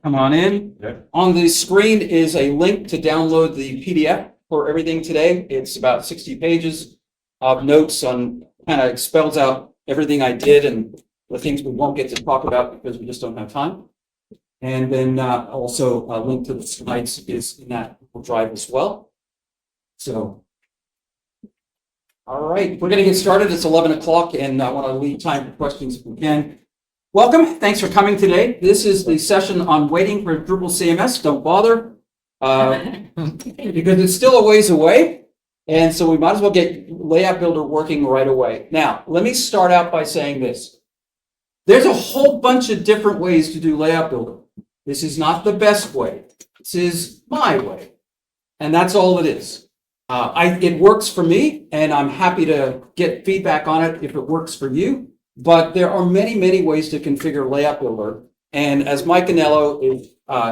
Come on in. Yeah. On the screen is a link to download the PDF for everything today. It's about 60 pages of notes on kind of spells out everything I did and the things we won't get to talk about because we just don't have time. And then also a link to the slides is in that Google Drive as well. So, all right, we're going to get started. It's 11 o'clock and I want to leave time for questions if we can. Welcome. Thanks for coming today. This is the session on waiting for Drupal CMS. Don't bother because it's still a ways away. And so we might as well get Layout Builder working right away. Now, let me start out by saying this. There's a whole bunch of different ways to do Layout Builder. This is not the best way. This is my way. And that's all it is. It works for me, and I'm happy to get feedback on it if it works for you. But there are many, many ways to configure Layout Builder. And as Mike Anello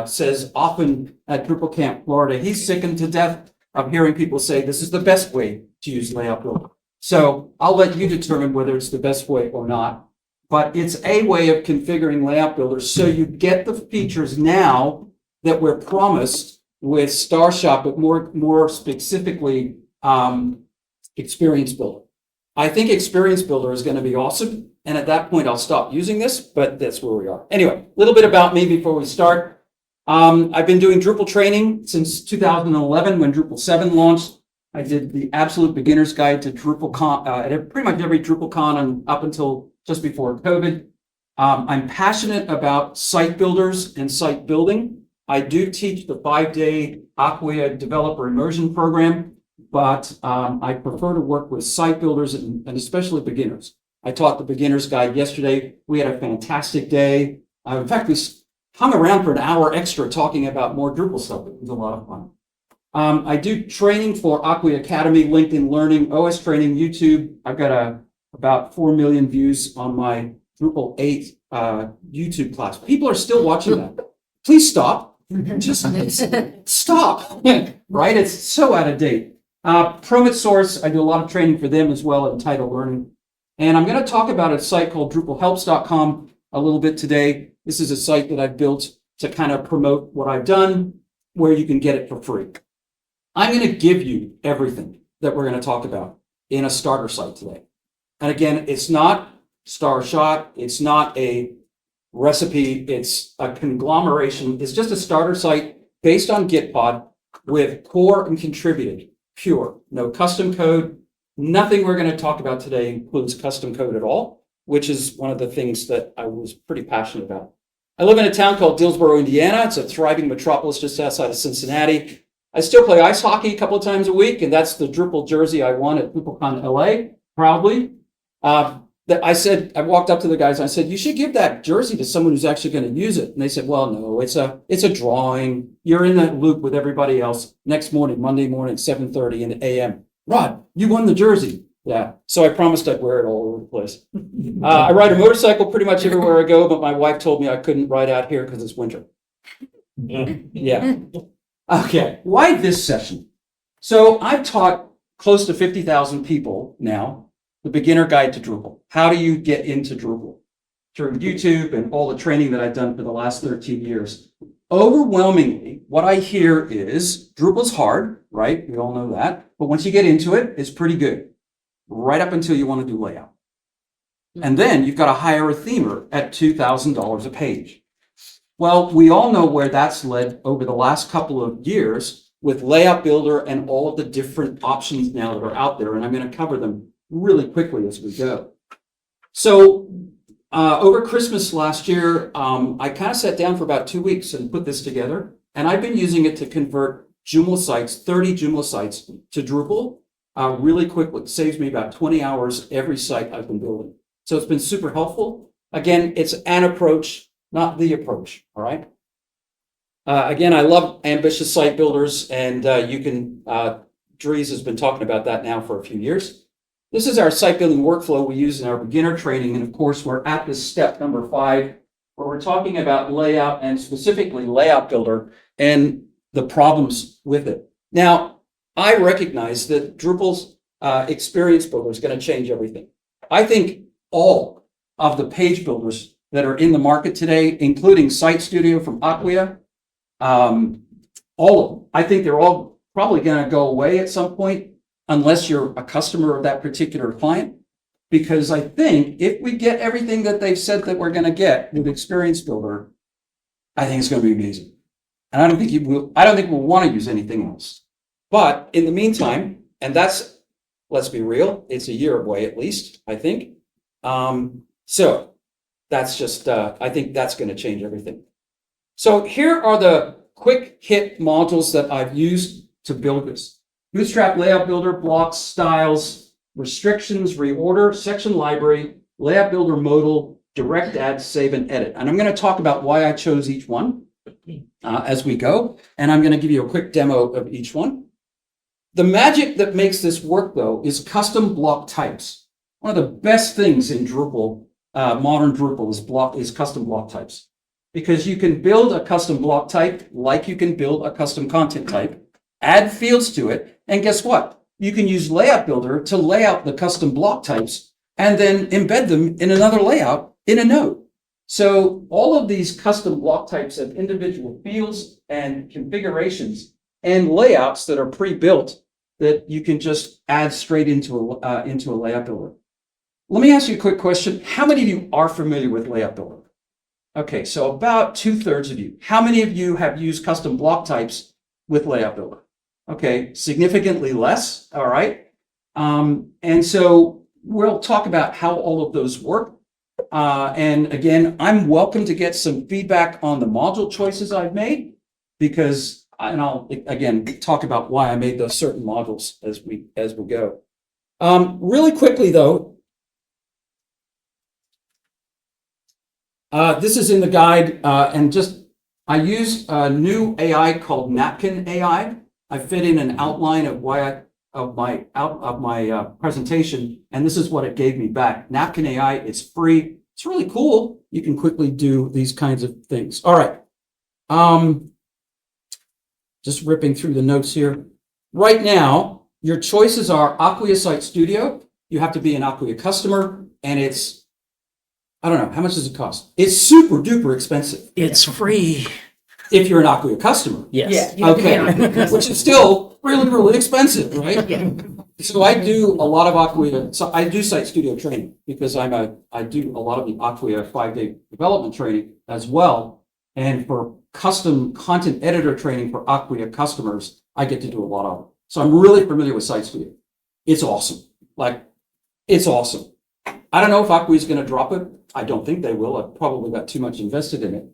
says often at Drupal Camp, Florida, he's sickened to death of hearing people say this is the best way to use Layout Builder. So I'll let you determine whether it's the best way or not. But it's a way of configuring Layout Builder so you get the features now that we're promised with Starshot, but more specifically, Experience Builder. I think Experience Builder is going to be awesome. And at that point, I'll stop using this, but that's where we are. Anyway, a little bit about me before we start. I've been doing Drupal training since 2011 when Drupal 7 launched. I did the absolute beginner's guide to DrupalCon at pretty much every DrupalCon and up until just before COVID. I'm passionate about site builders and site building. I do teach the 5-day Acquia developer immersion program, but I prefer to work with site builders and especially beginners. I taught the beginner's guide yesterday. We had a fantastic day. In fact, we hung around for an hour extra talking about more Drupal stuff. It was a lot of fun. I do training for Acquia Academy, LinkedIn Learning, OS Training, YouTube. I've got about 4 million views on my Drupal 8 YouTube class. People are still watching that. Please stop. Just stop. Right? It's so out of date. Promit Source, I do a lot of training for them as well at Title Learning. And I'm going to talk about a site called DrupalHelps.com a little bit today. This is a site that I've built to kind of promote what I've done, where you can get it for free. I'm going to give you everything that we're going to talk about in a starter site today. And again, it's not Starshot. It's not a recipe. It's a conglomeration. It's just a starter site based on Gitpod with core and contributed, pure, no custom code. Nothing we're going to talk about today includes custom code at all, which is one of the things that I was pretty passionate about. I live in a town called Dillsboro, Indiana. It's a thriving metropolis just outside of Cincinnati. I still play ice hockey a couple of times a week, and that's the Drupal jersey I won at DrupalCon LA, proudly. I walked up to the guys and I said, you should give that jersey to someone who's actually going to use it. And they said, well, no, it's a drawing. You're in that loop with everybody else. Next morning, Monday morning, 7:30 in the a.m. Rod, you won the jersey. Yeah. So I promised I'd wear it all over the place. I ride a motorcycle pretty much everywhere I go, but my wife told me I couldn't ride out here because it's winter. Yeah. Okay. Why this session? So I've taught close to 50,000 people now the beginner guide to Drupal. How do you get into Drupal? Through YouTube and all the training that I've done for the last 13 years. Overwhelmingly, what I hear is Drupal's hard, right? We all know that. But once you get into it, it's pretty good. Right up until you want to do layout. And then you've got to hire a themer at $2,000 a page. Well, we all know where that's led over the last couple of years with Layout Builder and all of the different options now that are out there. And I'm going to cover them really quickly as we go. So over Christmas last year, I kind of sat down for about 2 weeks and put this together. And I've been using it to convert Joomla sites, 30 Joomla sites to Drupal really quickly. It saves me about 20 hours every site I've been building. So it's been super helpful. Again, it's an approach, not the approach, all right? Again, I love ambitious site builders, and Dries has been talking about that now for a few years. This is our site building workflow we use in our beginner training, and of course, we're at this step number 5, where we're talking about layout and specifically Layout Builder and the problems with it. Now, I recognize that Drupal's Experience Builder is going to change everything. I think all of the page builders that are in the market today, including Site Studio from Acquia. All of them. I think they're all probably going to go away at some point, unless you're a customer of that particular client. Because I think if we get everything that they've said that we're going to get with Experience Builder, I think it's going to be amazing. And I don't think we'll want to use anything else. But in the meantime, and that's, let's be real, it's a year away at least, I think. So that's just, I think that's going to change everything. So here are the quick hit modules that I've used to build this. Bootstrap Layout Builder, blocks, styles, restrictions, reorder, section library, Layout Builder modal, direct add, save, and edit. And I'm going to talk about why I chose each one as we go. And I'm going to give you a quick demo of each one. The magic that makes this work, though, is custom block types. One of the best things in Drupal, modern Drupal, is custom block types. Because you can build a custom block type like you can build a custom content type, add fields to it, and guess what? You can use Layout Builder to lay out the custom block types and then embed them in another layout in a node. So all of these custom block types have individual fields and configurations and layouts that are pre-built that you can just add straight into a Layout Builder. Let me ask you a quick question. How many of you are familiar with Layout Builder? Okay, so about 2/3 of you. How many of you have used custom block types with Layout Builder? Okay, significantly less, all right? And so we'll talk about how all of those work. And again, I'm welcome to get some feedback on the module choices I've made, because, and I'll again talk about why I made those certain modules as we go. Really quickly though, this is in the guide, and just I used a new AI called Napkin AI. I fit in an outline of my presentation, and this is what it gave me back. Napkin AI, it's free. It's really cool. You can quickly do these kinds of things. All right. Just ripping through the notes here. Right now, your choices are Acquia Site Studio. You have to be an Acquia customer, and it's, I don't know, how much does it cost? It's super duper expensive. It's free. If you're an Acquia customer. Yes. Yeah. Okay, which is still really, really expensive, right? Yeah. So I do a lot of Acquia, so I do Site Studio training because I do a lot of the Acquia 5-day development training as well. And for custom content editor training for Acquia customers, I get to do a lot of it. So I'm really familiar with Site Studio. It's awesome. Like, it's awesome. I don't know if Acquia is going to drop it. I don't think they will. I've probably got too much invested in it.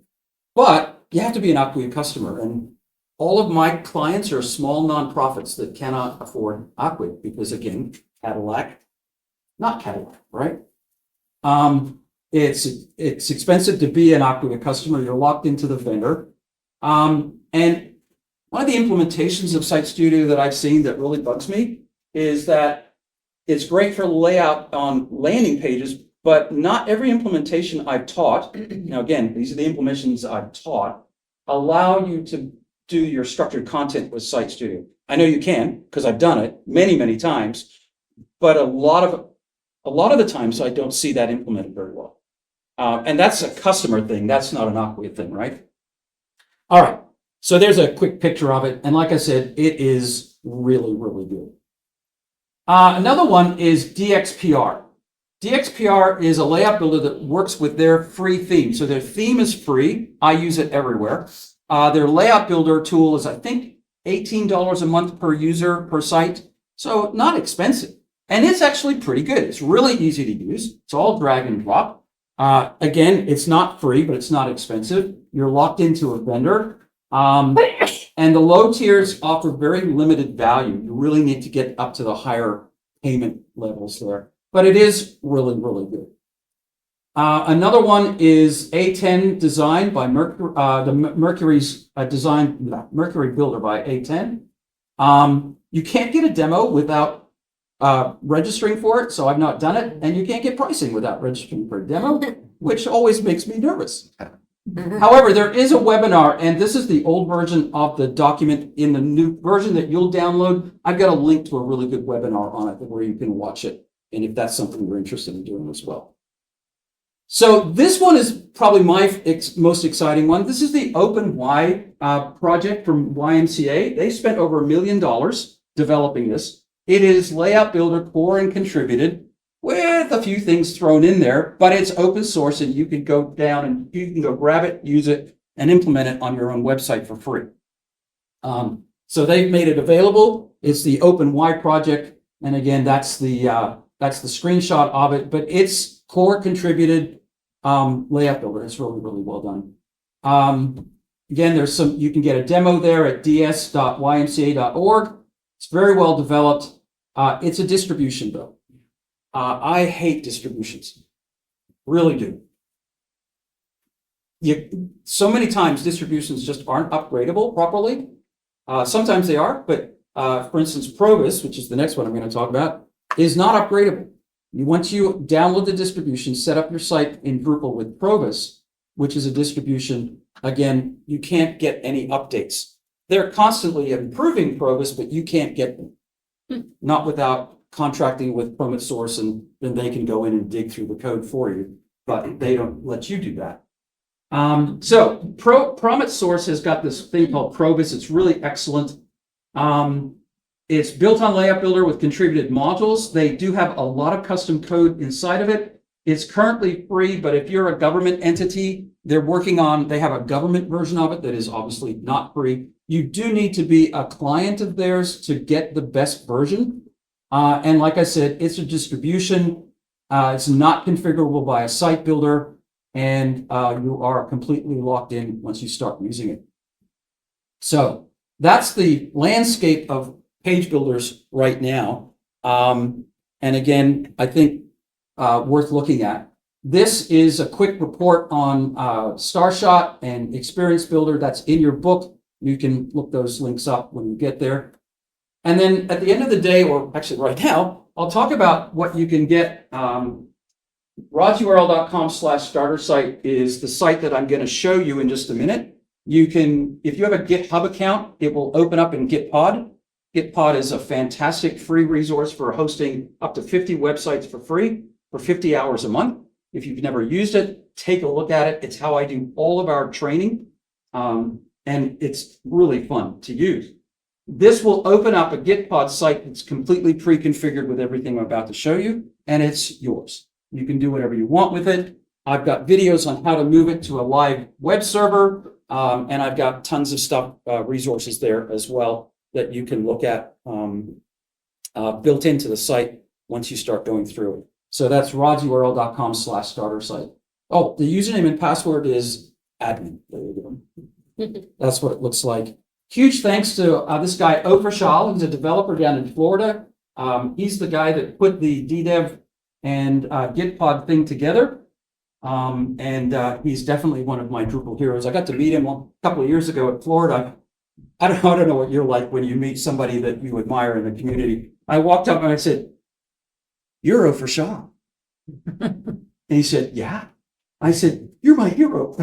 But you have to be an Acquia customer. And all of my clients are small nonprofits that cannot afford Acquia because, again, not Cadillac, right? It's expensive to be an Acquia customer. You're locked into the vendor. And one of the implementations of Site Studio that I've seen that really bugs me is that it's great for layout on landing pages, but not every implementation I've taught, now again, these are the implementations I've taught, allow you to do your structured content with Site Studio. I know you can, because I've done it many, many times, but a lot of the times I don't see that implemented very well. And that's a customer thing. That's not an Acquia thing, right? All right. So there's a quick picture of it. And like I said, it is really, really good. Another one is DXPR. DXPR is a layout builder that works with their free theme. So their theme is free. I use it everywhere. Their layout builder tool is, I think, $18 a month per user per site. So not expensive. And it's actually pretty good. It's really easy to use. It's all drag and drop. Again, it's not free, but it's not expensive. You're locked into a vendor. And the low tiers offer very limited value. You really need to get up to the higher payment levels there. But it is really, really good. Another one is A10 Design by Mercury, Mercury Builder by A10. You can't get a demo without registering for it, so I've not done it. And you can't get pricing without registering for a demo, which always makes me nervous. However, there is a webinar, and this is the old version of the document. In the new version that you'll download, I've got a link to a really good webinar on it where you can watch it, and if that's something you're interested in doing as well. So this one is probably my most exciting one. This is the OpenY project from YMCA. They spent over $1 million developing this. It is Layout Builder core and contributed with a few things thrown in there, but it's open source and you can go down and you can go grab it, use it, and implement it on your own website for free. So they've made it available. It's the OpenY project. And again, that's the screenshot of it, but it's core contributed layout builder. It's really, really well done. Again, you can get a demo there at ds.ymca.org. It's very well developed. It's a distribution though. I hate distributions, really do. So many times distributions just aren't upgradable properly. Sometimes they are, but for instance, Provis, which is the next one I'm going to talk about, is not upgradable. Once you download the distribution, set up your site in Drupal with Provis, which is a distribution, again, you can't get any updates. They're constantly improving Provis, but you can't get them. Not without contracting with Prompt Source, and then they can go in and dig through the code for you, but they don't let you do that. So Prompt Source has got this thing called Provis. It's really excellent. It's built on Layout Builder with contributed modules. They do have a lot of custom code inside of it. It's currently free, but if you're a government entity, they have a government version of it that is obviously not free. You do need to be a client of theirs to get the best version. And like I said, it's a distribution. It's not configurable by a site builder, and you are completely locked in once you start using it. So that's the landscape of page builders right now. And again, I think worth looking at. This is a quick report on Starshot and Experience Builder. That's in your book. You can look those links up when you get there. And then at the end of the day, or actually right now, I'll talk about what you can get. rodsurl.com/startersite is the site that I'm going to show you in just a minute. You can, if you have a GitHub account, it will open up in Gitpod. Gitpod is a fantastic free resource for hosting up to 50 websites for free for 50 hours a month. If you've never used it, take a look at it. It's how I do all of our training, and it's really fun to use. This will open up a Gitpod site that's completely pre-configured with everything I'm about to show you, and it's yours. You can do whatever you want with it. I've got videos on how to move it to a live web server, and I've got tons of stuff, resources there as well that you can look at built into the site once you start going through it. So that's rodsurl.com/startersite. Oh, the username and password is admin. There you go. That's what it looks like. Huge thanks to this guy, Ofer Shal. He's a developer down in Florida. He's the guy that put the DDev and Gitpod thing together. He's definitely one of my Drupal heroes. I got to meet him a couple of years ago at Florida. I don't know what you're like when you meet somebody that you admire in the community. I walked up and I said, "You're Ofer Shal." And he said, "Yeah." I said, "You're my hero."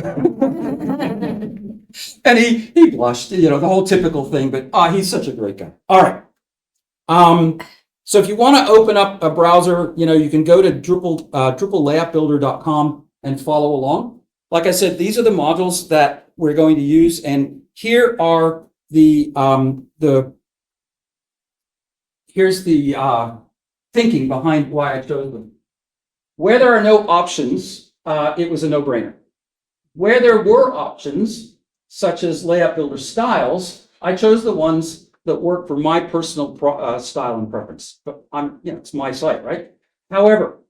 And he blushed, the whole typical thing, but he's such a great guy. All right. So if you want to open up a browser, you can go to DrupalLayoutBuilder.com and follow along. Like I said, these are the modules that we're going to use, and here are here's the thinking behind why I chose them. Where there are no options, it was a no-brainer. Where there were options, such as Layout Builder styles, I chose the ones that work for my personal style and preference. But it's my site, right? However,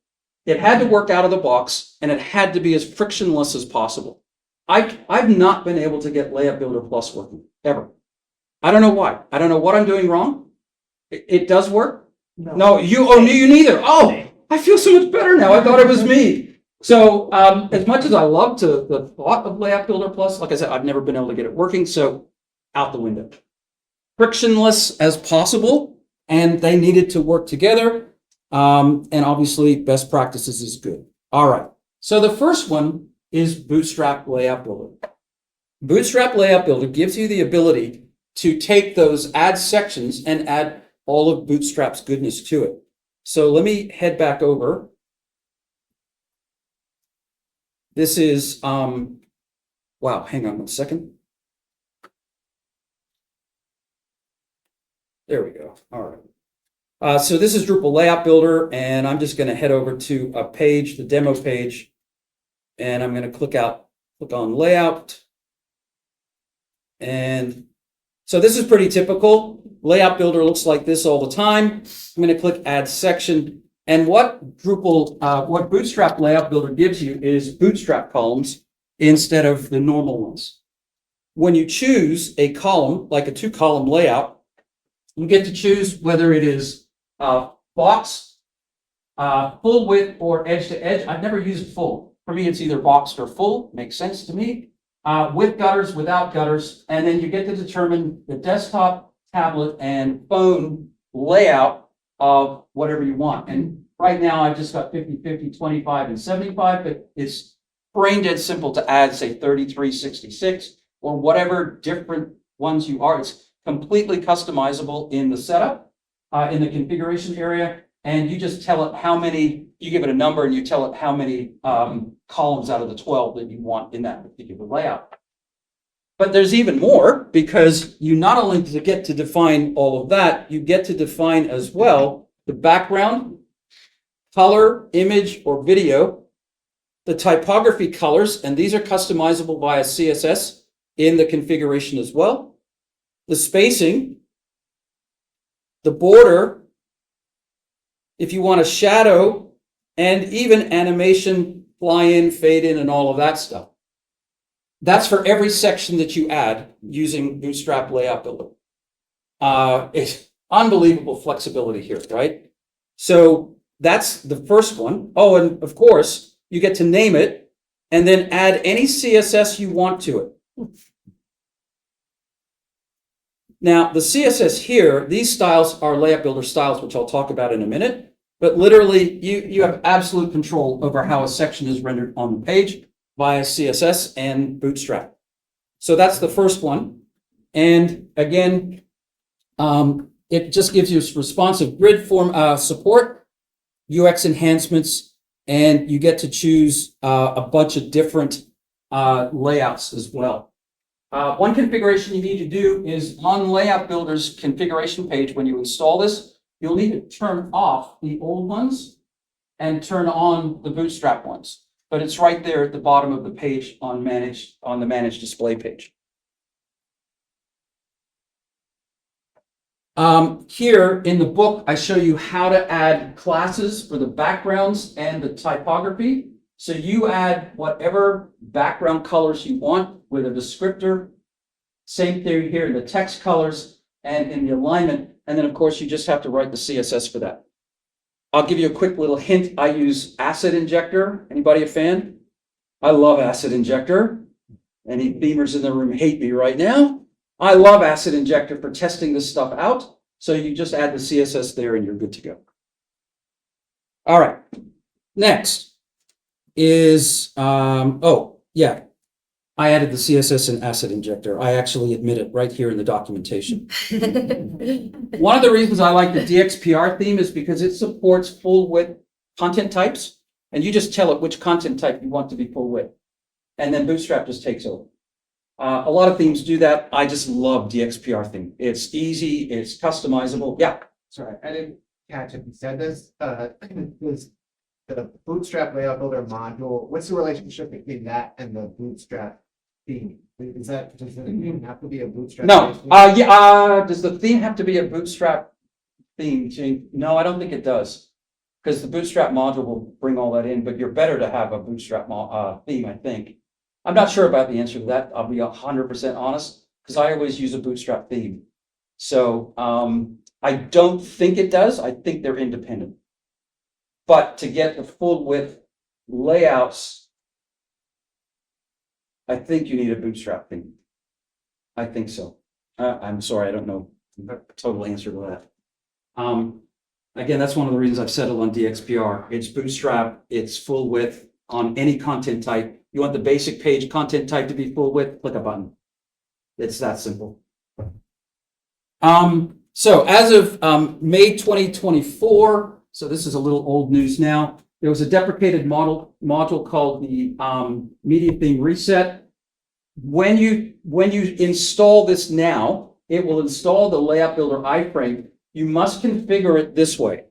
it had to work out of the box, and it had to be as frictionless as possible. I've not been able to get Layout Builder Plus working, ever. I don't know why. I don't know what I'm doing wrong. It does work? No, you neither. Oh, I feel so much better now. I thought it was me. So as much as I love the thought of Layout Builder Plus, like I said, I've never been able to get it working, so out the window. Frictionless as possible, and they needed to work together, and obviously best practices is good. All right, so the first one is Bootstrap Layout Builder. Bootstrap Layout Builder gives you the ability to take those add sections and add all of Bootstrap's goodness to it. So let me head back over. This is, wow, hang on one second. There we go. All right. So this is Drupal Layout Builder, and I'm just going to head over to a page, the demo page, and I'm going to click on Layout. And so this is pretty typical. Layout Builder looks like this all the time. I'm going to click Add Section. And what Bootstrap Layout Builder gives you is bootstrap columns instead of the normal ones. When you choose a column, like a 2-column layout, you get to choose whether it is box, full width, or edge to edge. I've never used full. For me, it's either boxed or full. Makes sense to me. With gutters, without gutters, and then you get to determine the desktop, tablet, and phone layout of whatever you want. And right now, I've just got 50, 50, 25, and 75, but it's brain dead simple to add, say, 33, 66, or whatever different ones you are. It's completely customizable in the setup, in the configuration area, and you just tell it how many, you give it a number and you tell it how many columns out of the 12 that you want in that particular layout. But there's even more, because you not only get to define all of that, you get to define as well the background, color, image, or video, the typography colors, and these are customizable via CSS in the configuration as well. The spacing, the border, if you want a shadow, and even animation, fly in, fade in, and all of that stuff. That's for every section that you add using Bootstrap Layout Builder. It's unbelievable flexibility here, right? So that's the first one. Oh, and of course, you get to name it and then add any CSS you want to it. Now, the CSS here, these styles are Layout Builder styles, which I'll talk about in a minute. But literally, you have absolute control over how a section is rendered on the page via CSS and Bootstrap. So that's the first one. And again, it just gives you responsive grid form support, UX enhancements, and you get to choose a bunch of different layouts as well. One configuration you need to do is on Layout Builder's configuration page, when you install this, you'll need to turn off the old ones and turn on the Bootstrap ones. But it's right there at the bottom of the page on the Manage Display page. Here in the book, I show you how to add classes for the backgrounds and the typography. So you add whatever background colors you want with a descriptor. Same thing here in the text colors and in the alignment. And then, of course, you just have to write the CSS for that. I'll give you a quick little hint. I use Asset Injector. Anybody a fan? I love Asset Injector. Any themers in the room hate me right now. I love Asset Injector for testing this stuff out. So you just add the CSS there and you're good to go. All right. Next is, I added the CSS in Asset Injector. I actually admit it right here in the documentation. One of the reasons I like the DXPR theme is because it supports full width content types, and you just tell it which content type you want to be full width, and then Bootstrap just takes over. A lot of themes do that. I just love DXPR theme. It's easy, it's customizable. Yeah. Sorry, I didn't catch if you said this. Was the Bootstrap Layout Builder module, what's the relationship between that and the Bootstrap theme? Does the theme have to be a Bootstrap? No. Does the theme have to be a Bootstrap theme? No, I don't think it does. Because the Bootstrap module will bring all that in, but you're better to have a Bootstrap theme, I think. I'm not sure about the answer to that. I'll be 100% honest, because I always use a Bootstrap theme. So I don't think it does. I think they're independent. But to get the full width layouts, I think you need a Bootstrap theme. I think so. I'm sorry, I don't know the total answer to that. Again, that's one of the reasons I've settled on DXPR. It's Bootstrap, it's full width on any content type. You want the basic page content type to be full width, click a button. It's that simple. So as of May 2024, so this is a little old news now, There was a deprecated module called the media theme reset. When you install this now, it will install the layout builder iframe. You must configure it this way.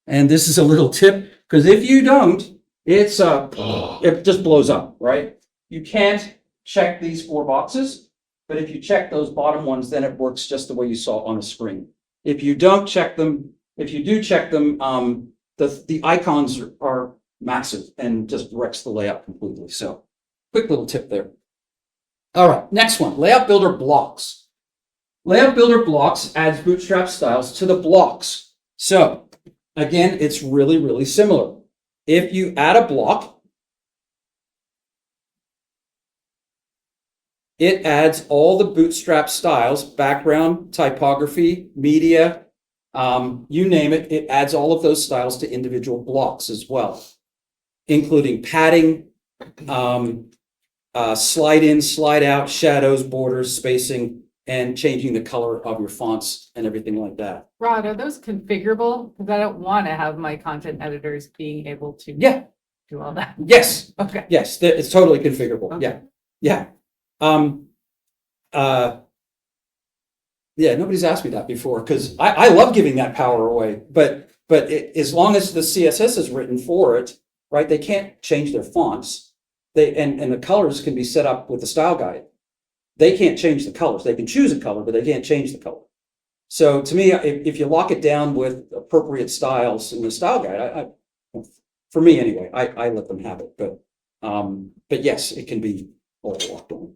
And this is a little tip, because if you don't, it just blows up, right? You can't check these 4 boxes, but if you check those bottom ones, then it works just the way you saw on the screen. If you don't check them, if you do check them, the icons are massive and just wrecks the layout completely. So quick little tip there. All right, next one, layout builder blocks. Layout builder blocks adds bootstrap styles to the blocks. So again, it's really, really similar. If you add a block, it adds all the bootstrap styles, background, typography, media, you name it, it adds all of those styles to individual blocks as well, including padding, slide in, slide out, shadows, borders, spacing, and changing the color of your fonts and everything like that. Rod, are those configurable? Because I don't want to have my content editors being able to Yeah. do all that. Yes. Okay. Yes, it's totally configurable. Okay. Yeah. Yeah, nobody's asked me that before, because I love giving that power away, but as long as the CSS is written for it, right, they can't change their fonts. And the colors can be set up with the style guide. They can't change the colors. They can choose a color, but they can't change the color. So to me, if you lock it down with appropriate styles in the style guide, for me anyway, I let them have it. But yes, it can be all locked on.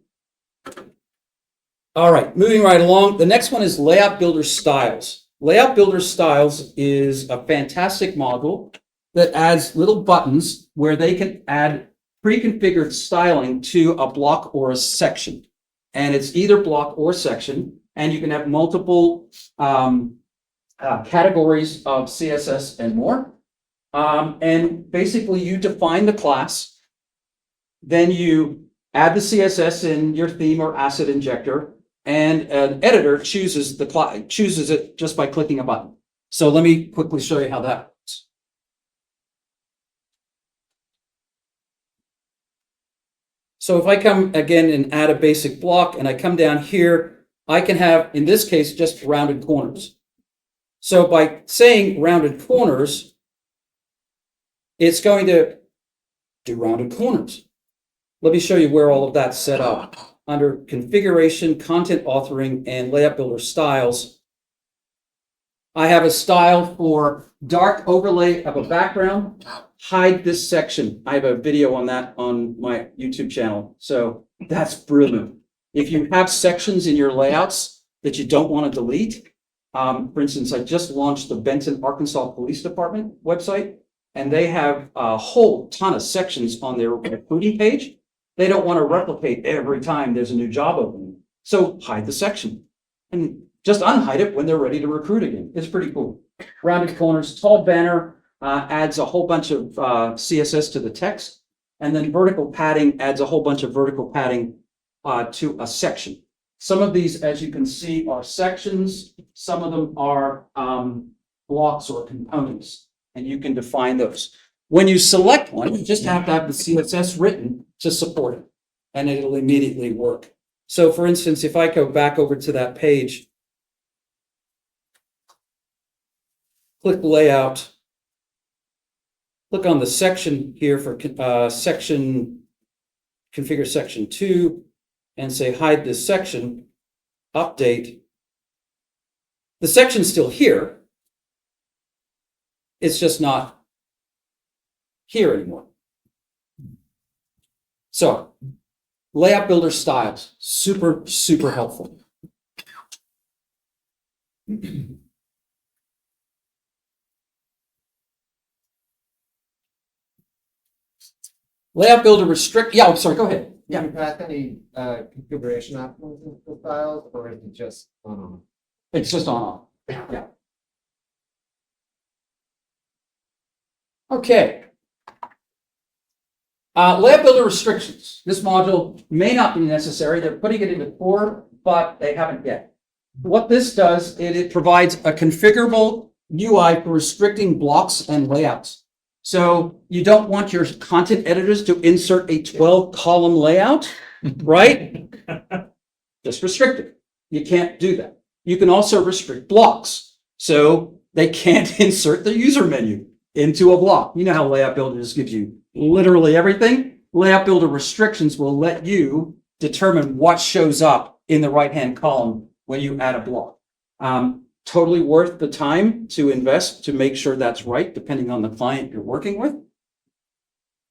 All right, moving right along. The next one is Layout Builder Styles. Layout Builder Styles is a fantastic module that adds little buttons where they can add pre-configured styling to a block or a section. And it's either block or section, and you can have multiple categories of CSS and more. And basically you define the class, then you add the CSS in your theme or asset injector, and an editor chooses it just by clicking a button. So let me quickly show you how that works. So if I come again and add a basic block and I come down here, I can have, in this case, just rounded corners. So by saying rounded corners, it's going to do rounded corners. Let me show you where all of that's set up. Under configuration, content authoring, and layout builder styles, I have a style for dark overlay of a background. Hide this section. I have a video on that on my YouTube channel. So that's brilliant. If you have sections in your layouts that you don't want to delete, for instance, I just launched the Benton, Arkansas Police Department website, and they have a whole ton of sections on their recruiting page. They don't want to replicate every time there's a new job opening. So hide the section and just unhide it when they're ready to recruit again. It's pretty cool. Rounded corners, tall banner adds a whole bunch of CSS to the text. And then vertical padding adds a whole bunch of vertical padding to a section. Some of these, as you can see, are sections. Some of them are blocks or components, and you can define those. When you select one, you just have to have the CSS written to support it, and it'll immediately work. So for instance, if I go back over to that page, click layout, click on the section here for section, configure section 2, and say hide this section, update. The section's still here. It's just not here anymore. So, layout builder styles, super, super helpful. Layout builder restrict, yeah, I'm sorry, go ahead. Yeah. Yeah. Do you pass any configuration options into the styles, or is it just on? It's just on. Yeah. Okay. Layout builder restrictions. This module may not be necessary. They're putting it into core, but they haven't yet. What this does, it provides a configurable UI for restricting blocks and layouts. So you don't want your content editors to insert a 12-column layout, right? Just restrict it. You can't do that. You can also restrict blocks. So they can't insert the user menu into a block. You know how Layout Builder just gives you literally everything? Layout Builder restrictions will let you determine what shows up in the right-hand column when you add a block. Totally worth the time to invest to make sure that's right, depending on the client you're working with.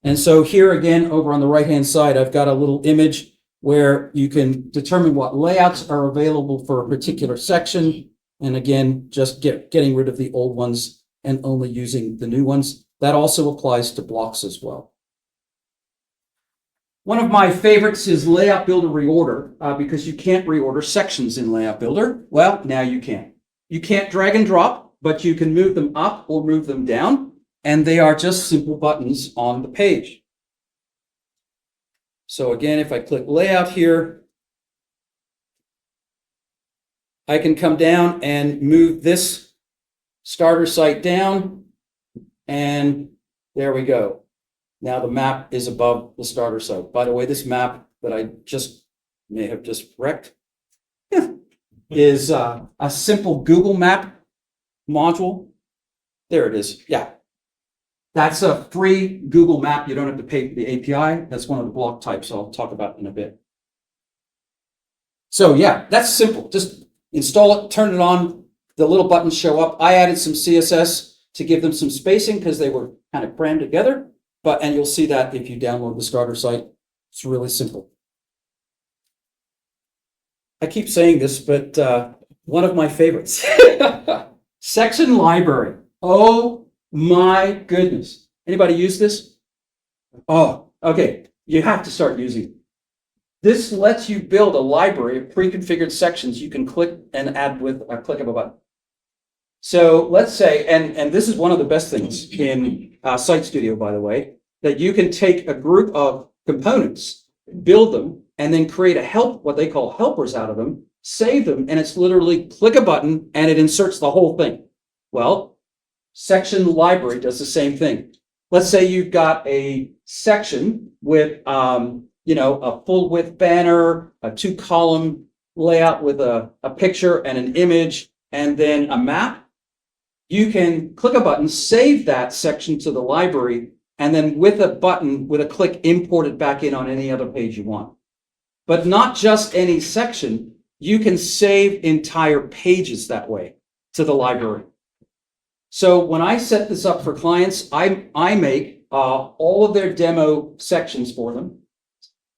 And so here again, over on the right-hand side, I've got a little image where you can determine what layouts are available for a particular section. And again, just getting rid of the old ones and only using the new ones. That also applies to blocks as well. One of my favorites is Layout Builder Reorder, because you can't reorder sections in Layout Builder. Well, now you can. You can't drag and drop, but you can move them up or move them down, and they are just simple buttons on the page. So again, if I click Layout here, I can come down and move this starter site down, and there we go. Now the map is above the starter site. By the way, this map that I may have just wrecked is a simple Google Map module. There it is. Yeah. That's a free Google Map. You don't have to pay for the API. That's one of the block types I'll talk about in a bit. So yeah, that's simple. Just install it, turn it on. The little buttons show up. I added some CSS to give them some spacing because they were kind of crammed together. And you'll see that if you download the starter site. It's really simple. I keep saying this, but one of my favorites. Section library. Oh my goodness. Anybody use this? Oh, okay. You have to start using it. This lets you build a library of pre-configured sections you can click and add with a click of a button. So let's say, and this is one of the best things in Site Studio, by the way, that you can take a group of components, build them, and then create what they call helpers out of them, save them, and it's literally click a button and it inserts the whole thing. Well, section library does the same thing. Let's say you've got a section with, a full width banner, a 2-column layout with a picture and an image, and then a map. You can click a button, save that section to the library, and then with a button, with a click, import it back in on any other page you want. But not just any section. You can save entire pages that way to the library. So when I set this up for clients, I make all of their demo sections for them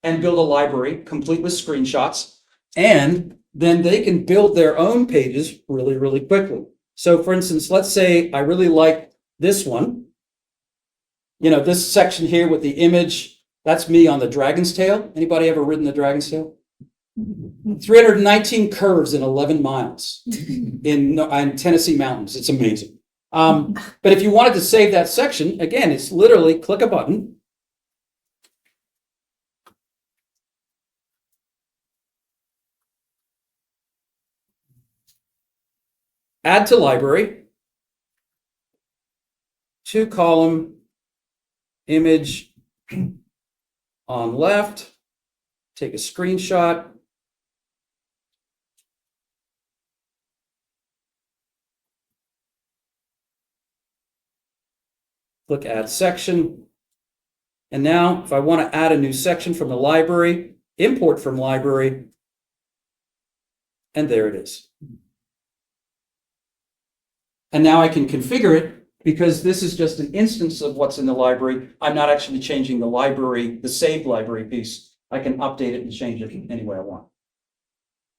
and build a library complete with screenshots. And then they can build their own pages really, really quickly. So for instance, let's say I really like this one. This section here with the image, that's me on the Dragon's Tail. Anybody ever ridden the Dragon's Tail? 319 curves in 11 miles in Tennessee mountains. It's amazing. But if you wanted to save that section, again, it's literally click a button. Add to library. 2-column image on left. Take a screenshot. Click Add Section. And now, if I want to add a new section from the library, import from library, and there it is. And now I can configure it because this is just an instance of what's in the library. I'm not actually changing the library, the saved library piece. I can update it and change it any way I want.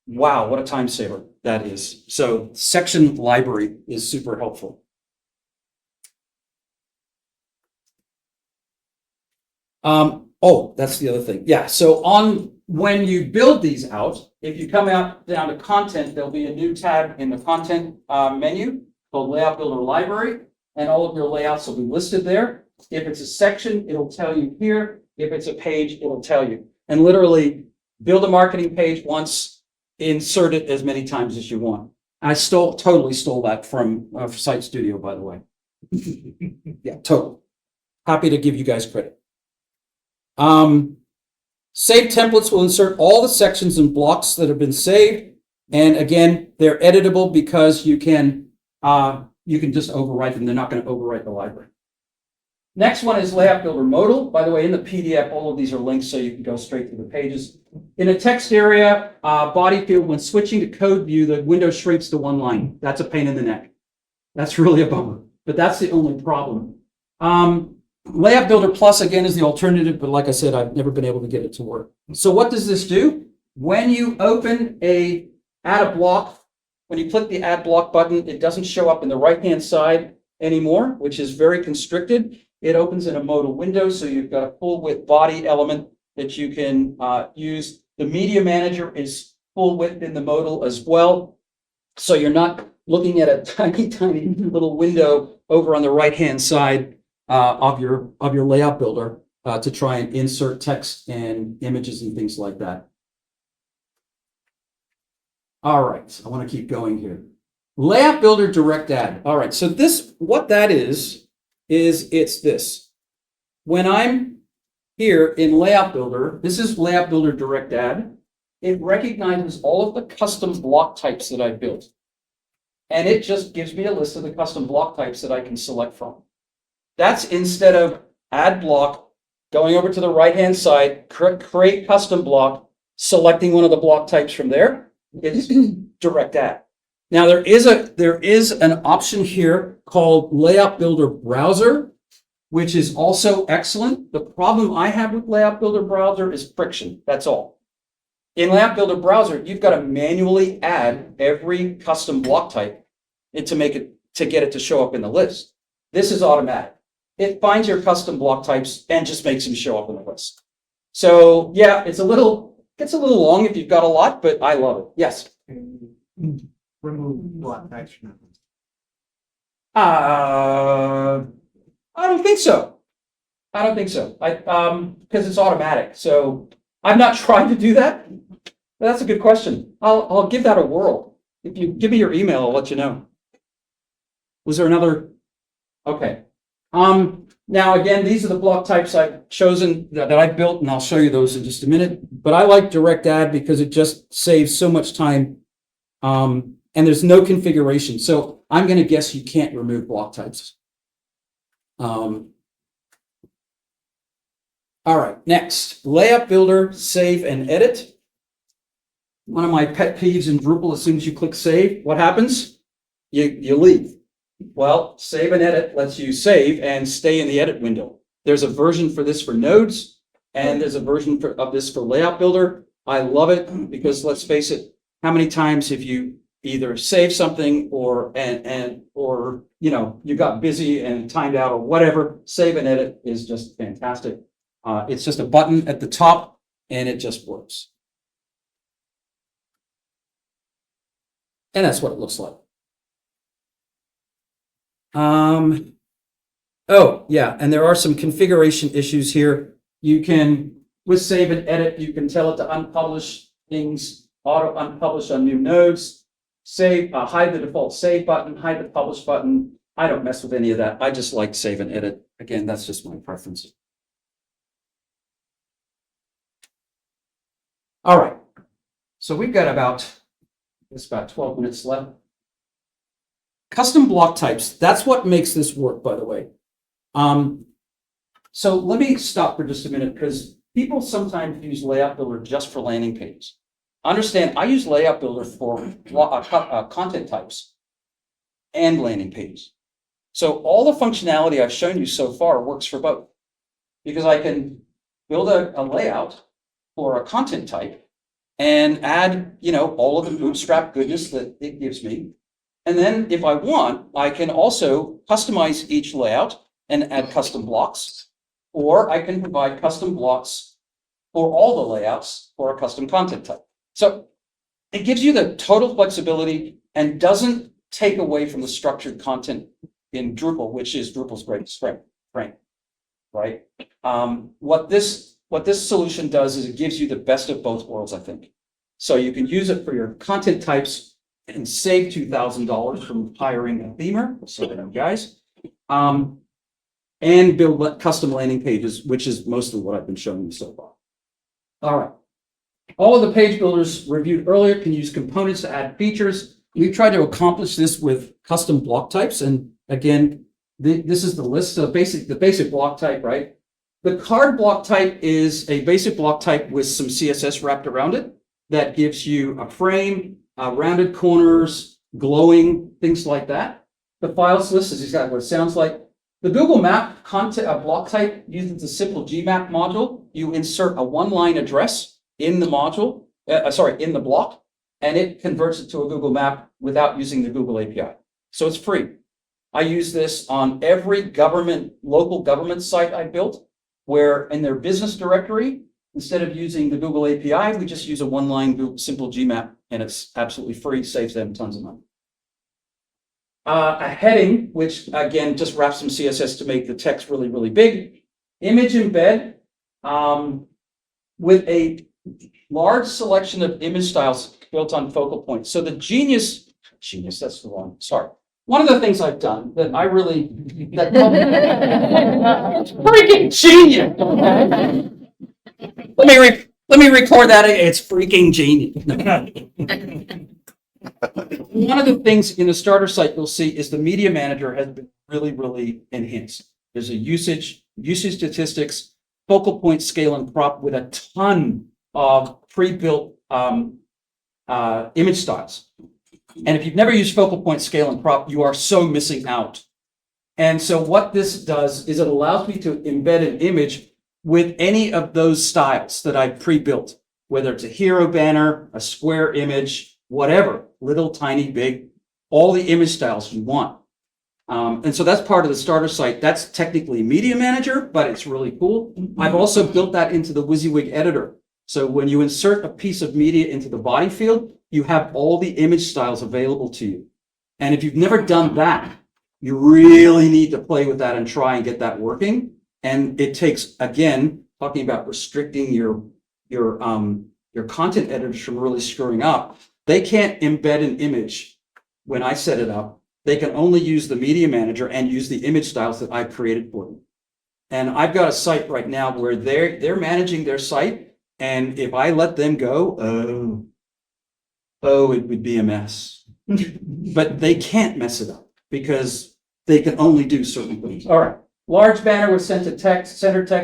Wow, what a time saver that is. So section library is super helpful. That's the other thing. Yeah, so when you build these out, if you come out down to content, there'll be a new tab in the content menu called Layout Builder Library, and all of your layouts will be listed there. If it's a section, it'll tell you here. If it's a page, it'll tell you. And literally build a marketing page once, insert it as many times as you want. I totally stole that from Site Studio, by the way. Yeah, totally. happy to give you guys credit. Save templates will insert all the sections and blocks that have been saved. And again, they're editable because you can just overwrite them. They're not going to overwrite the library. Next one is Layout Builder Modal. By the way, in the PDF, all of these are linked so you can go straight to the pages. In a text area, body field, when switching to code view, the window shrinks to one line. That's a pain in the neck. That's really a bummer, but that's the only problem. Layout Builder Plus, again, is the alternative, but like I said, I've never been able to get it to work. So what does this do? When you add a block, when you click the Add Block button, it doesn't show up in the right-hand side anymore, which is very constricted. It opens in a modal window, so you've got a full-width body element that you can use. The Media Manager is full-width in the modal as well, so you're not looking at a tiny, tiny little window over on the right-hand side of your layout builder to try and insert text and images and things like that. All right, I want to keep going here. Layout Builder Direct Add. All right, so what that is it's this. When I'm here in Layout Builder, this is Layout Builder Direct Add. It recognizes all of the custom block types that I built. And it just gives me a list of the custom block types that I can select from. That's instead of add block, going over to the right-hand side, create custom block, selecting one of the block types from there, it's direct add. Now there is an option here called Layout Builder Browser, which is also excellent. The problem I have with Layout Builder Browser is friction, that's all. In Layout Builder Browser, you've got to manually add every custom block type to get it to show up in the list. This is automatic. It finds your custom block types and just makes them show up in the list. So yeah, it's a little long if you've got a lot, but I love it. Yes. Remove block types from that. I don't think so. Because it's automatic. So I've not tried to do that. But that's a good question. I'll give that a whirl. If you give me your email, I'll let you know. Was there another? Okay. Now again, these are the block types I've chosen that I built, and I'll show you those in just a minute. But I like direct add because it just saves so much time. And there's no configuration. So I'm going to guess you can't remove block types. All right, next, Layout Builder, Save and Edit. One of my pet peeves in Drupal, as soon as you click Save, what happens? You leave. Well, Save and Edit lets you save and stay in the edit window. There's a version for this for nodes, and there's a version of this for Layout Builder. I love it because, let's face it, how many times have you either saved something or you got busy and timed out or whatever? Save and Edit is just fantastic. It's just a button at the top, and it just works. And that's what it looks like. Oh, yeah, and there are some configuration issues here. You can, with Save and Edit, you can tell it to unpublish things, auto unpublish on new nodes, save, hide the default save button, hide the publish button. I don't mess with any of that. I just like Save and Edit. Again, that's just my preference. All right, so we've got about 12 minutes left. Custom block types, that's what makes this work, by the way. So let me stop for just a minute, because people sometimes use Layout Builder just for landing pages. Understand, I use Layout Builder for content types and landing pages. So all the functionality I've shown you so far works for both, because I can build a layout for a content type and add, all of the bootstrap goodness that it gives me. And then if I want, I can also customize each layout and add custom blocks, or I can provide custom blocks for all the layouts for a custom content type. So it gives you the total flexibility and doesn't take away from the structured content in Drupal, which is Drupal's greatest strength, right? What this solution does is it gives you the best of both worlds, I think. So you can use it for your content types and save $2,000 from hiring a themer. So, guys. and build custom landing pages, which is mostly what I've been showing you so far. All right. All of the page builders reviewed earlier can use components to add features. We've tried to accomplish this with custom block types. And again, this is the list. So the basic block type, right? The card block type is a basic block type with some CSS wrapped around it that gives you a frame, rounded corners, glowing, things like that. The files list is exactly what it sounds like. The Google Map content block type uses the simple Gmap module. You insert a one-line address in the module, in the block, and it converts it to a Google Map without using the Google API. So it's free. I use this on every local government site I built, where in their business directory, instead of using the Google API, we just use a one-line simple Gmap, and it's absolutely free, saves them tons of money. A heading, which again just wraps some CSS to make the text really, really big. Image embed with a large selection of image styles built on focal points. So the genius, that's the wrong, sorry. One of the things I've done that I really, it's freaking genius. Let me record that. It's freaking genius. One of the things in the starter site you'll see is the media manager has been really, really enhanced. There's a usage statistics, focal point scale and prop with a ton of pre-built image styles. And if you've never used focal point scale and prop, you are so missing out. And so what this does is it allows me to embed an image with any of those styles that I've pre-built, whether it's a hero banner, a square image, whatever, little, tiny, big, all the image styles you want. And so that's part of the starter site. That's technically Media Manager, but it's really cool. I've also built that into the WYSIWYG editor. So when you insert a piece of media into the body field, you have all the image styles available to you. And if you've never done that, you really need to play with that and try and get that working. And it takes, again, talking about restricting your content editors from really screwing up. They can't embed an image when I set it up. They can only use the media manager and use the image styles that I've created for them. And I've got a site right now where they're managing their site. And if I let them go, it would be a mess. But they can't mess it up because they can only do certain things. All right. Large banner with center text,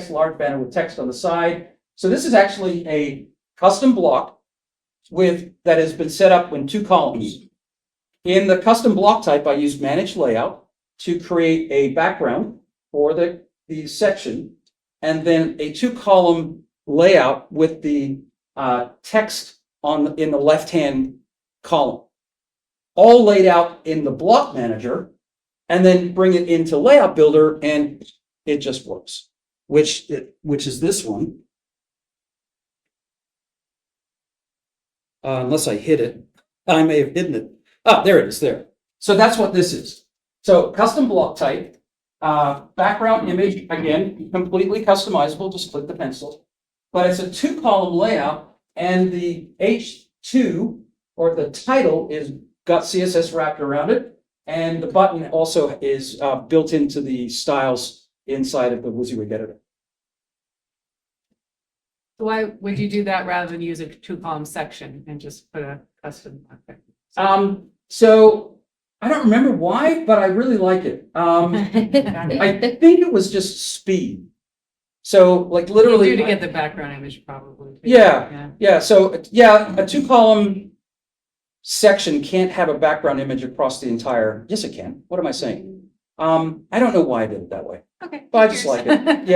large banner with text on the side. So this is actually a custom block that has been set up in 2 columns. In the custom block type, I used manage layout to create a background for the section, and then a 2-column layout with the text in the left-hand column, all laid out in the block manager, and then bring it into Layout Builder, and it just works. Which is this one. Unless I hit it, I may have hidden it. Oh, there it is, there. So that's what this is. So custom block type, background image, again, completely customizable, just click the pencil. But it's a 2-column layout, and the H2, or the title, is got CSS wrapped around it, and the button also is built into the styles inside of the WYSIWYG editor. Why would you do that rather than use a 2-column section and just put a custom? Okay. So I don't remember why, but I really like it. I think it was just speed. So like literally You do to get the background image probably. Yeah. So yeah, a 2-column section can't have a background image across the entire. Yes, it can. What am I saying? I don't know why I did it that way. Okay. But I just like it.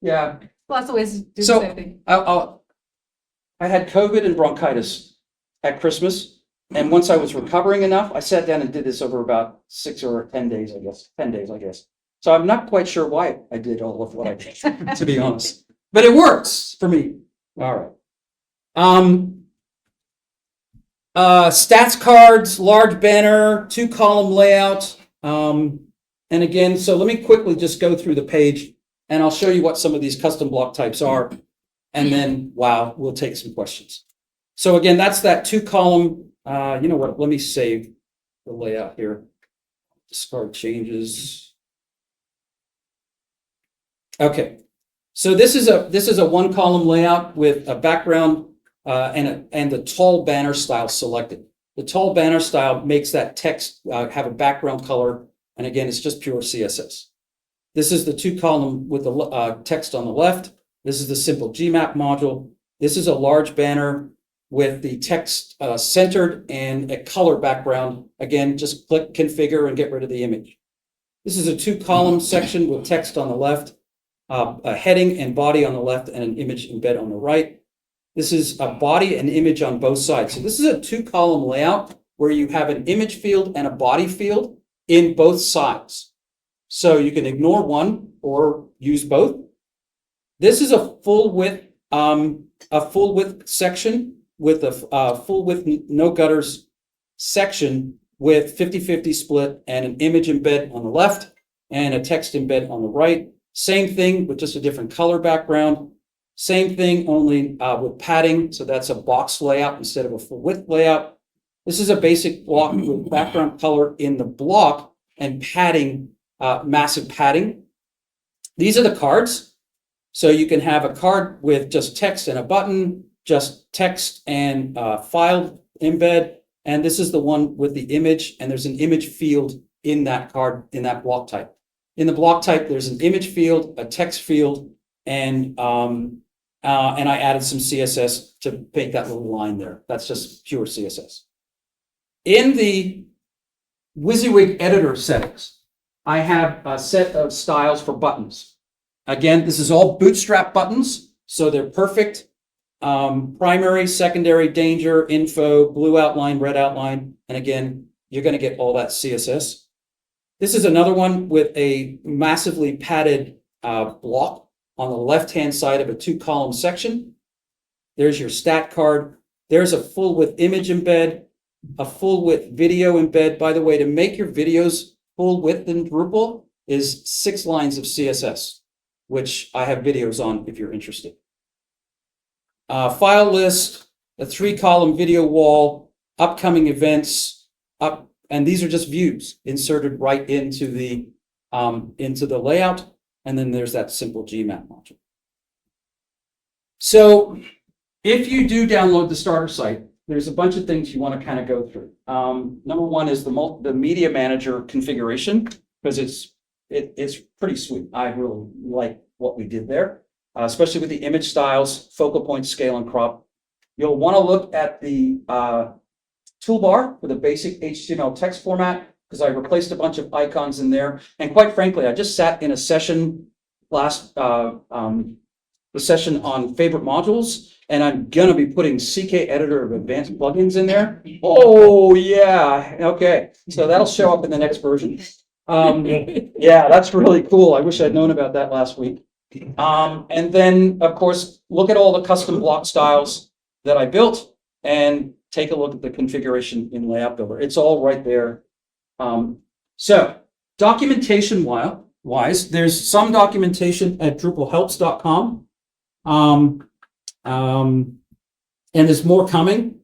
Yeah. Lots of ways to do So the same thing. I had COVID and bronchitis at Christmas. And once I was recovering enough, I sat down and did this over about 6 or 10 days, I guess. 10 days, I guess. So I'm not quite sure why I did all of what I did, to be honest. But it works for me. All right. Stats cards, large banner, 2-column layout. And again, so let me quickly just go through the page, and I'll show you what some of these custom block types are. And then, we'll take some questions. So again, that's that 2-column. You know what? Let me save the layout here. Discard changes. Okay, so this is a one column layout with a background and the tall banner style selected. The tall banner style makes that text have a background color, and again, it's just pure CSS. This is the two column with the text on the left. This is the simple GMap module. This is a large banner with the text centered and a color background. Again, just click configure and get rid of the image. This is a two column section with text on the left, a heading and body on the left, and an image embed on the right. This is a body and image on both sides. So this is a two column layout where you have an image field and a body field in both sides. So you can ignore one or use both. This is a full width section with a full width no gutters section with 50-50 split and an image embed on the left and a text embed on the right. Same thing with just a different color background. Same thing, only with padding. So that's a box layout instead of a full width layout. This is a basic block with background color in the block and padding, massive padding. These are the cards. So you can have a card with just text and a button, just text and file embed. And this is the one with the image, and there's an image field in that card, in that block type. In the block type, there's an image field, a text field, and I added some CSS to make that little line there. That's just pure CSS. In the WYSIWYG editor settings, I have a set of styles for buttons. Again, this is all bootstrap buttons, so they're perfect. Primary, secondary, danger, info, blue outline, red outline, and again, you're going to get all that CSS. This is another one with a massively padded block on the left-hand side of a two-column section. There's your stat card. There's a full-width image embed, a full-width video embed. By the way, to make your videos full-width in Drupal is 6 lines of CSS, which I have videos on if you're interested. File list, a 3-column video wall, upcoming events, and these are just views inserted right into the layout. And then there's that simple GMap module. So if you do download the starter site, there's a bunch of things you want to kind of go through. Number one is the media manager configuration, because it's pretty sweet. I really like what we did there, especially with the image styles, focal point, scale, and crop. You'll want to look at the toolbar with a basic HTML text format, because I replaced a bunch of icons in there. And quite frankly, I just sat in a session the session on favorite modules, and I'm gonna be putting CK Editor of Advanced Plugins in there. Oh yeah, okay. So that'll show up in the next version. Yeah, that's really cool. I wish I'd known about that last week. And then, of course, look at all the custom block styles that I built and take a look at the configuration in Layout Builder. It's all right there. So documentation wise, there's some documentation at drupalhelps.com. And there's more coming.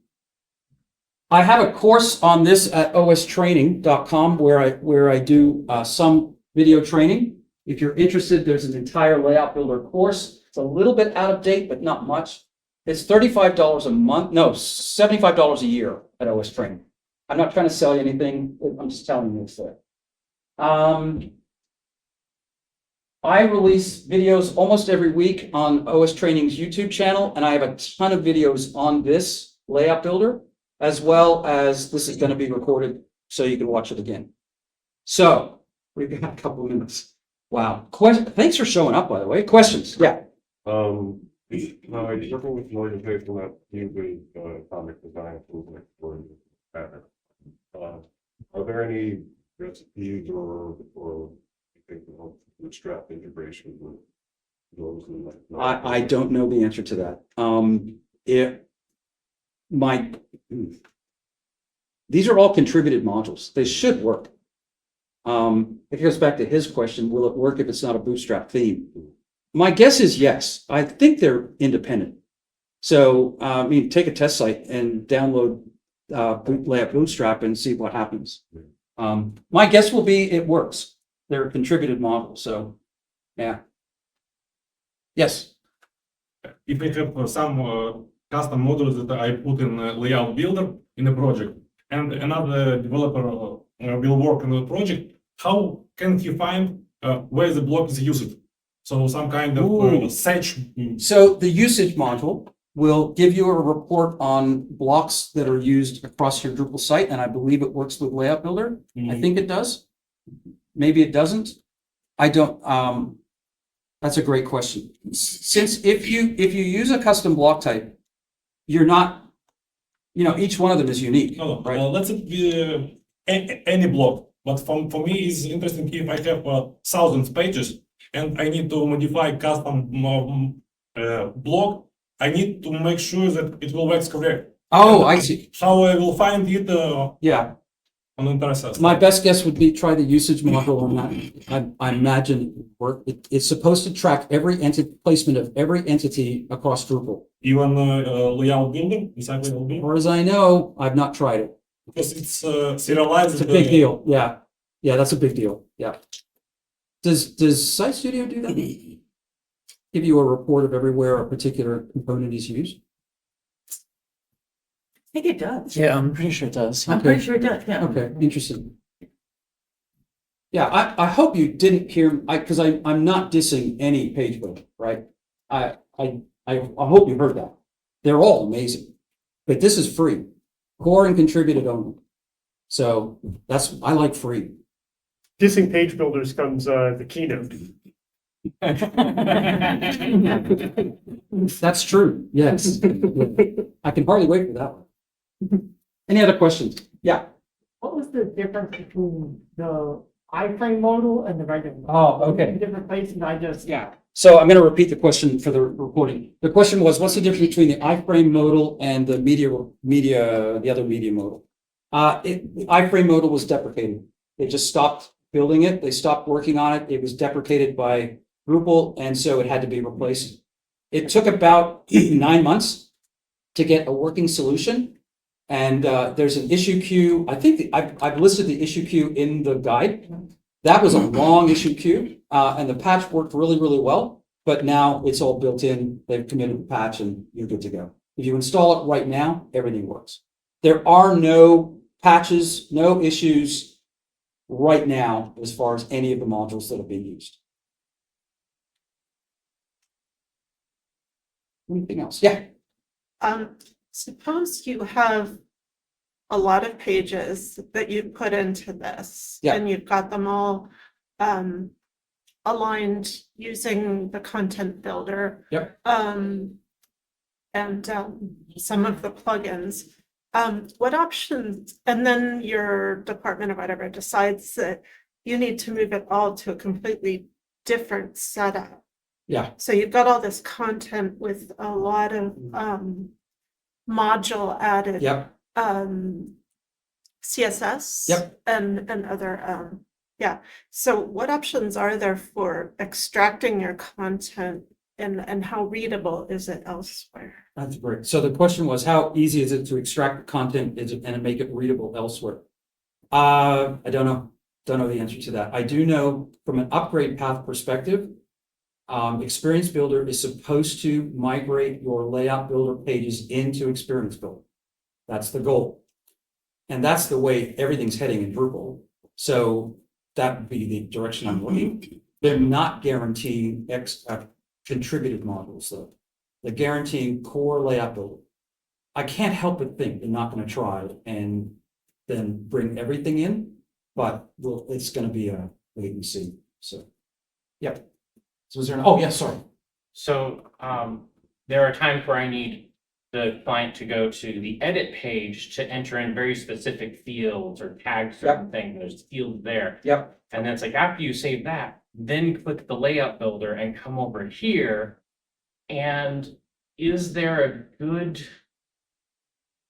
I have a course on this at ostraining.com where I do some video training. If you're interested, there's an entire Layout Builder course. It's a little bit out of date, but not much. It's $35 a month. No, $75 a year at OS Training. I'm not trying to sell you anything. I'm just telling you it's there. I release videos almost every week on OS Training's YouTube channel, and I have a ton of videos on this Layout Builder, as well as this is going to be recorded so you can watch it again. So we've got a couple of minutes. Wow. Thanks for showing up, by the way. Questions? Yeah. No, I working with an organization that uses comic design tools like for pattern. Are there any recipes or bootstrap integration with those? I don't know the answer to that. These are all contributed modules. They should work. It goes back to his question, will it work if it's not a bootstrap theme? My guess is yes. I think they're independent. So, take a test site and download Layout Bootstrap and see what happens. My guess will be it works. They're a contributed model, so yeah. Yes. If I have some custom modules that I put in layout builder in a project, and another developer will work on the project, how can he find where the block is used? So some kind of Ooh. search. So the usage module will give you a report on blocks that are used across your Drupal site, and I believe it works with Layout Builder. I think it does. Maybe it doesn't. I don't, that's a great question. Since if you use a custom block type, you're not, each one of them is unique, No, right? let's be any block. But for me, it's interesting if I have thousands pages and I need to modify custom block. I need to make sure that it will work correct. Oh, And I see. How I will find it Yeah. on Internet. My best guess would be try the usage module on that. I imagine it would work. It's supposed to track every placement of every entity across Drupal. Even layout builder, exactly will As be, far as I know, I've not tried it. because it's serialized. It's a big deal. Yeah. Yeah, that's a big deal. Yeah. Does Site Studio do that? Give you a report of everywhere a particular component is used? I think it does. Yeah, I'm pretty sure it does. I'm pretty sure it does, yeah. Okay, interesting. Yeah, I hope you didn't hear, because I'm not dissing any page builder, right? I hope you heard that. They're all amazing, but this is free, core and contributed only. So I like free. Dissing page builders comes the keynote. That's true, yes. I can hardly wait for that one. Any other questions? Yeah. What was the difference between the iframe modal and the regular? Oh, okay. Different places, I just. Yeah. So I'm going to repeat the question for the recording. The question was, what's the difference between the iframe modal and the the other media modal? The iframe modal was deprecated. They just stopped building it. They stopped working on it. It was deprecated by Drupal, and so it had to be replaced. It took about 9 months to get a working solution. And there's an issue queue. I think I've listed the issue queue in the guide. That was a long issue queue, and the patch worked really, really well. But now it's all built in. They've committed the patch, and you're good to go. If you install it right now, everything works. There are no patches, no issues right now as far as any of the modules that are being used. Anything else? Yeah. Suppose you have a lot of pages that you put into this. Yeah. And you've got them all aligned using the content builder. Yep. And some of the plugins. What options, and then your department or whatever decides that you need to move it all to a completely different setup. Yeah. So you've got all this content with a lot of module added. Yep. CSS. Yep. And other, yeah. So what options are there for extracting your content and how readable is it elsewhere? That's great. So the question was, how easy is it to extract the content and make it readable elsewhere? I don't know. Don't know the answer to that. I do know from an upgrade path perspective, Experience Builder is supposed to migrate your layout builder pages into Experience Builder. That's the goal. And that's the way everything's heading in Drupal. So that would be the direction I'm looking. They're not guaranteeing contributed modules though. They're guaranteeing core layout builder. I can't help but think they're not going to try and then bring everything in, but it's going to be a wait and see. So, yep. So is there oh yeah, sorry. So there are times where I need the client to go to the edit page to enter in very specific fields or tag certain things. There's fields there. Yep. And then it's like after you save that, then click the layout builder and come over here. And is there a good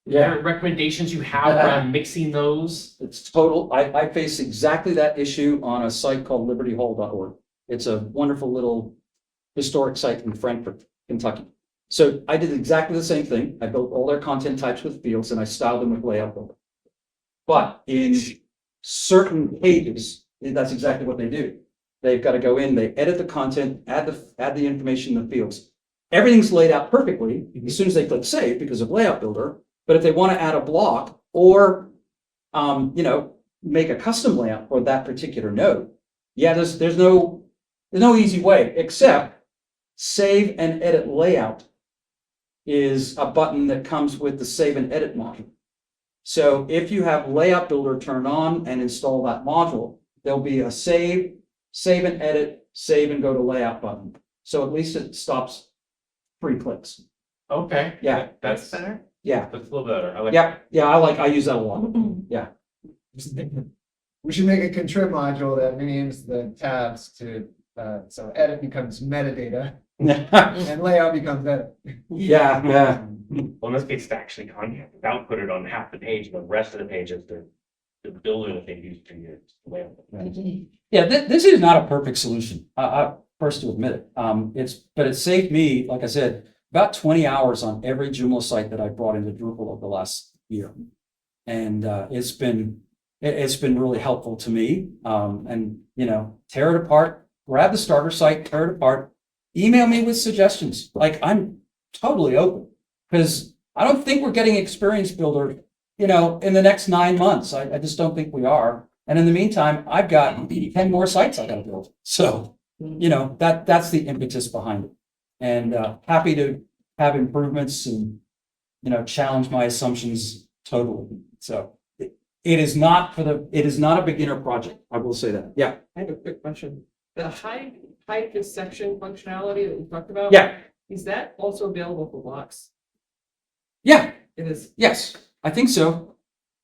recommendations you have around mixing those? It's total. I face exactly that issue on a site called libertyhall.org. It's a wonderful little historic site in Frankfort, Kentucky. So I did exactly the same thing. I built all their content types with fields and I styled them with layout builder. But in certain pages, that's exactly what they do. They've got to go in, they edit the content, add the information in the fields. Everything's laid out perfectly as soon as they click save because of Layout Builder. But if they want to add a block or, make a custom layout for that particular node, yeah, there's no easy way except save and edit layout is a button that comes with the save and edit module. So if you have Layout Builder turned on and install that module, there'll be a save and edit, save and go to layout button. So at least it stops 3 clicks. Okay. Yeah. That's better. Yeah. That's a little better. I like. Yeah, I use that a lot. Yeah. We should make a contrib module that names the tabs to, so edit becomes metadata and layout becomes edit. Yeah. Well, in this case, it's actually content. I'll put it on half the page, and the rest of the page is the builder that they use to use. Yeah, this is not a perfect solution. I first to admit it. But it saved me, like I said, about 20 hours on every Joomla site that I brought into Drupal over the last year. And it's been really helpful to me. And tear it apart, grab the starter site, tear it apart, email me with suggestions. Like I'm totally open because I don't think we're getting Experience Builder, in the next 9 months. I just don't think we are. And in the meantime, I've got 10 more sites I got to build. So, that's the impetus behind it. And happy to have improvements and, challenge my assumptions totally. So it is not a beginner project. I will say that. Yeah. I have a quick question. The hide this section functionality that we talked about. Yeah. Is that also available for blocks? Yeah. It is. Yes, I think so.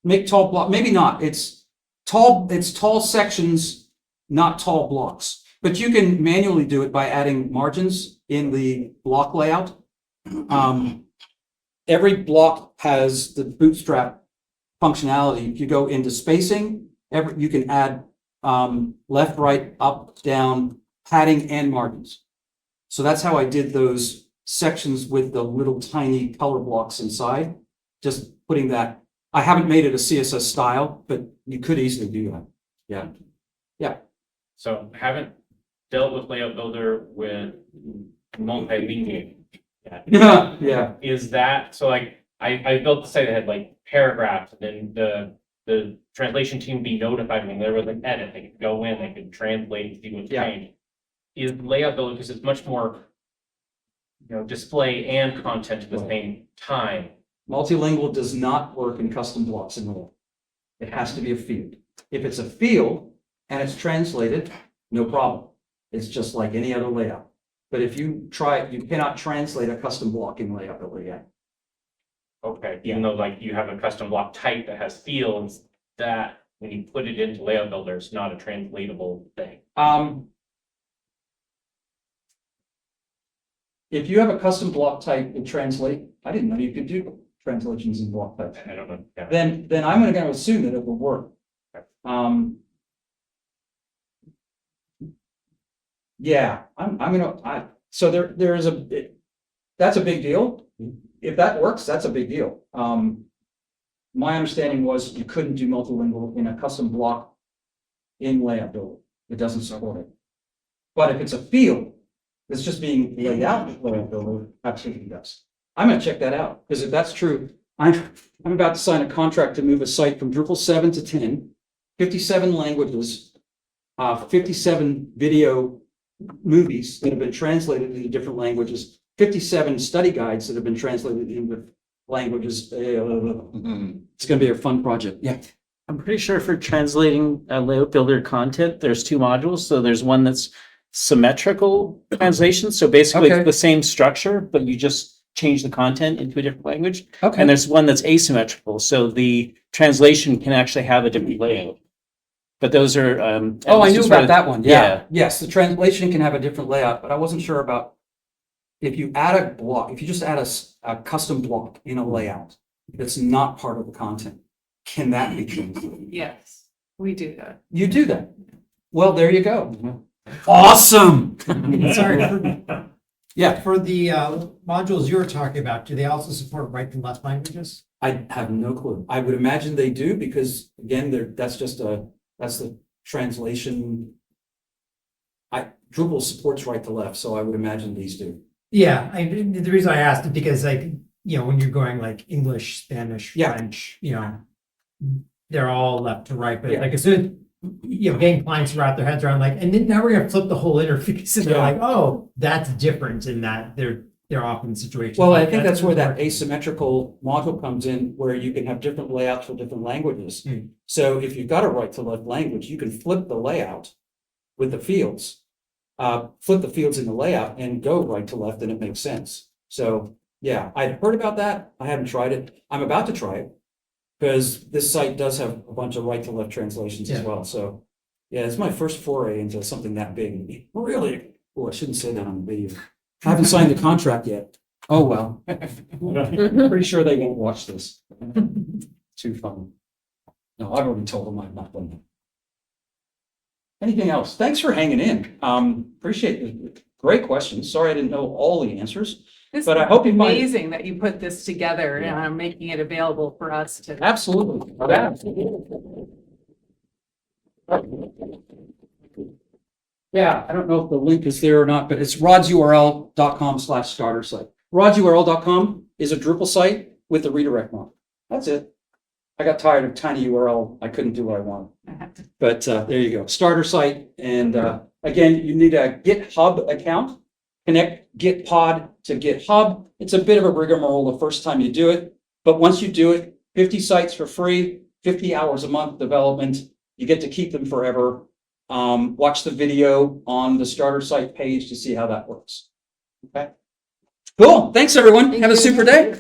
Make tall block, maybe not. It's tall sections, not tall blocks. But you can manually do it by adding margins in the block layout. Every block has the bootstrap functionality. If you go into spacing, you can add left, right, up, down, padding, and margins. So that's how I did those sections with the little tiny color blocks inside. Just putting that. I haven't made it a CSS style, but you could easily do that. Yeah. Yeah. So haven't dealt with Layout Builder with multilingual. Yeah. Yeah. Is that so? Like I built the site that had like paragraphs, and then the translation team would be notified when there was an edit. They could go in, they could translate and see what's changed. Is Layout Builder, because it's much more, display and content at the same time. Multilingual does not work in custom blocks in Layout. It has to be a field. If it's a field and it's translated, no problem. It's just like any other layout. But if you try it, you cannot translate a custom block in Layout Builder yet. Okay, even though like you have a custom block type that has fields that when you put it into Layout Builder, it's not a translatable thing. If you have a custom block type and translate, I didn't know you could do translations in block types. I don't know. Yeah. Then I'm going to assume that it will work. Yeah, so there is that's a big deal. If that works, that's a big deal. My understanding was you couldn't do multilingual in a custom block in Layout Builder. It doesn't support it. But if it's a field that's just being laid out in Layout Builder, absolutely does. I'm going to check that out because if that's true, I'm about to sign a contract to move a site from Drupal 7 to 10, 57 languages, 57 video movies that have been translated into different languages, 57 study guides that have been translated into languages. It's going to be a fun project. Yeah. I'm pretty sure for translating Layout Builder content, there's 2 modules. So there's one that's symmetrical translation. So basically it's the same structure, but you just change the content into a different language. Okay. And there's one that's asymmetrical. So the translation can actually have a different layout. But those are. I knew about that one. Yeah. Yes, the translation can have a different layout, but I wasn't sure about if you add a block, if you just add a custom block in a layout that's not part of the content, can that be translated? Yes, we do that. You do that. Well, there you go. Awesome. Sorry, Yeah. for the modules you were talking about, do they also support right and left languages? I have no clue. I would imagine they do because again, that's the translation Drupal supports right to left, so I would imagine these do. Yeah, the reason I asked is because like, when you're going like English, Spanish, Yeah. French, they're all left to right, but Yeah. like as soon, getting clients to wrap their heads around like, and then now we're gonna flip the whole interface and they're Yeah. like, oh, that's different in that they're often situations. Well, I like think that's where that working. asymmetrical module comes in, where you can have different layouts for different languages. Hmm. So if you've got a right to left language, you can flip the layout with the fields. Flip the fields in the layout and go right to left, and it makes sense. So yeah, I'd heard about that. I haven't tried it. I'm about to try it because this site does have a bunch of right to left translations as Yeah. well. So yeah, it's my first foray into something that big. Really? Oh, I shouldn't say that on the video. I haven't signed the contract yet. Oh, well. Pretty sure they won't watch this. Too fun. No, I've already told them I'm not done. Anything else? Thanks for hanging in. Appreciate it. Great questions. Sorry I didn't know all the answers, This but I is hope you find. amazing that you put this together and are making it available for us to. Absolutely. Yeah. Yeah, I don't know if the link is there or not, but it's rodsurl.com/startersite. Rodsurl.com is a Drupal site with a redirect model. That's it. I got tired of tiny URL. I couldn't do what I wanted. But there you go, starter site. And again, you need a GitHub account. Connect Gitpod to GitHub. It's a bit of a rigmarole the first time you do it, but once you do it, 50 sites for free, 50 hours a month development. You get to keep them forever. Watch the video on the starter site page to see how that works. Okay. Cool. Thanks, everyone. Have a super day.